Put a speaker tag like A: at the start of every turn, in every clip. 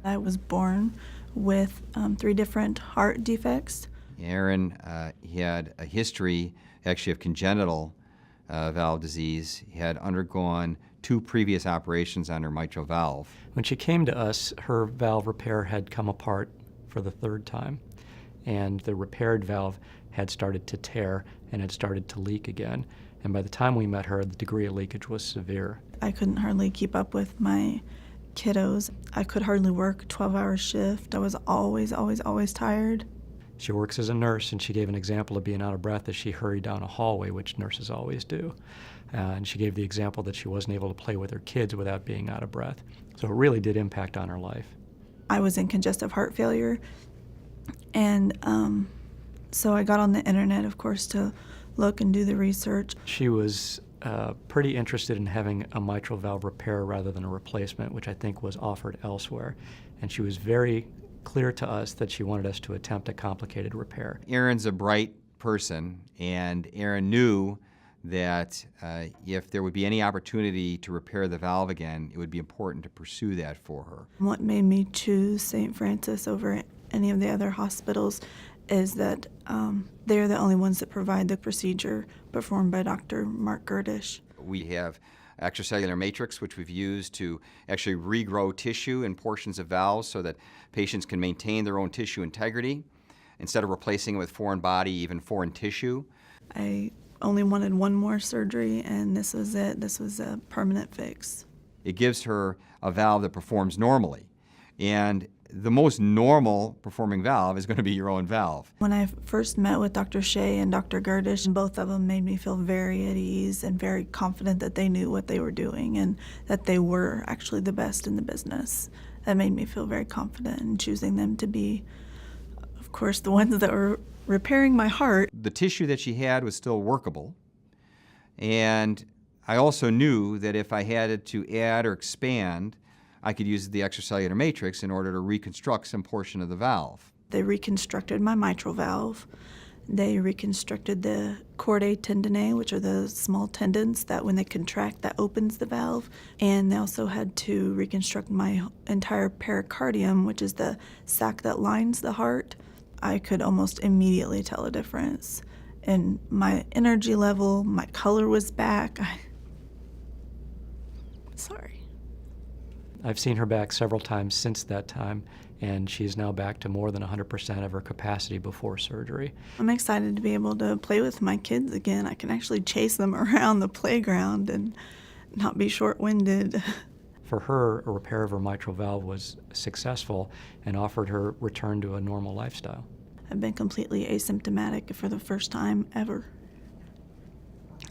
A: I was born with 3 different heart defects.
B: Erin, he had a history actually of congenital valve disease. He had undergone 2 previous operations on her mitral valve.
C: When she came to us, her valve repair had come apart for the 3rd time, and the repaired valve had started to tear and had started to leak again. And by the time we met her, the degree of leakage was severe.
A: I couldn't hardly keep up with my kiddos. I could hardly work a 12-hour shift. I was always tired.
C: She works as a nurse, and she gave an example of being out of breath as she hurried down a hallway, which nurses always do. And she gave the example that she wasn't able to play with her kids without being out of breath. So it really did impact on her life.
A: I was in congestive heart failure, and so I got on the internet, of course, to look and do the research.
C: She was pretty interested in having a mitral valve repair rather than a replacement, which I think was offered elsewhere. And she was very clear to us that she wanted us to attempt a complicated repair.
B: Erin's a bright person, and Erin knew that if there would be any opportunity to repair the valve again, it would be important to pursue that for her.
A: What made me choose St. Francis over any of the other hospitals is that they're the only ones that provide the procedure performed by Dr. Mark Gerdish.
B: We have extracellular matrix, which we've used to actually regrow tissue in portions of valves so that patients can maintain their own tissue integrity instead of replacing it with foreign body, even foreign tissue.
A: I only wanted one more surgery, and this was it. This was a permanent fix.
B: It gives her a valve that performs normally. And the most normal performing valve is going to be your own valve.
A: When I first met with Dr. Shea and Dr. Gerdish, both of them made me feel very at ease and very confident that they knew what they were doing and that they were actually the best in the business. That made me feel very confident in choosing them to be, of course, the ones that were repairing my heart.
B: The tissue that she had was still workable, and I also knew that if I had to add or expand, I could use the extracellular matrix in order to reconstruct some portion of the valve.
A: They reconstructed my mitral valve. They reconstructed the chordae tendineae, which are the small tendons that when they contract, that opens the valve. And they also had to reconstruct my entire pericardium, which is the sac that lines the heart. I could almost immediately tell a difference. And my energy level, my color was back. Sorry.
C: I've seen her back several times since that time, and she's now back to more than 100% of her capacity before surgery.
A: I'm excited to be able to play with my kids again. I can actually chase them around the playground and not be short-winded.
C: For her, a repair of her mitral valve was successful and offered her return to a normal lifestyle.
A: I've been completely asymptomatic for the first time ever.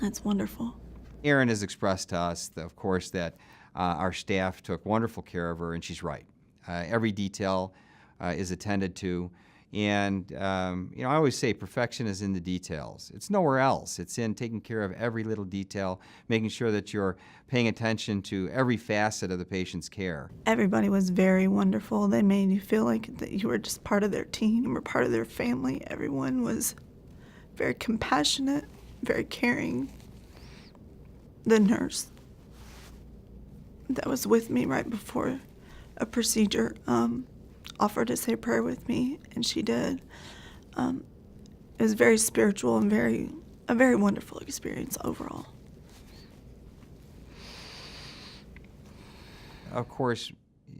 A: That's wonderful.
B: Erin has expressed to us, of course, that our staff took wonderful care of her, and she's right. Every detail is attended to. And, I always say perfection is in the details. It's nowhere else. It's in taking care of every little detail, making sure that you're paying attention to every facet of the patient's care.
A: Everybody was very wonderful. They made you feel like that you were just part of their team or part of their family. Everyone was very compassionate, very caring. The nurse that was with me right before a procedure offered to say a prayer with me, and she did. It was very spiritual and a very wonderful experience overall.
B: Of course,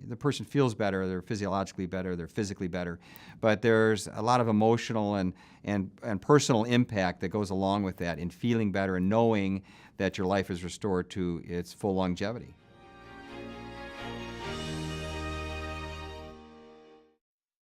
B: the person feels better, they're physiologically better, they're physically better, but there's a lot of emotional and personal impact that goes along with that in feeling better and knowing that your life is restored to its full longevity.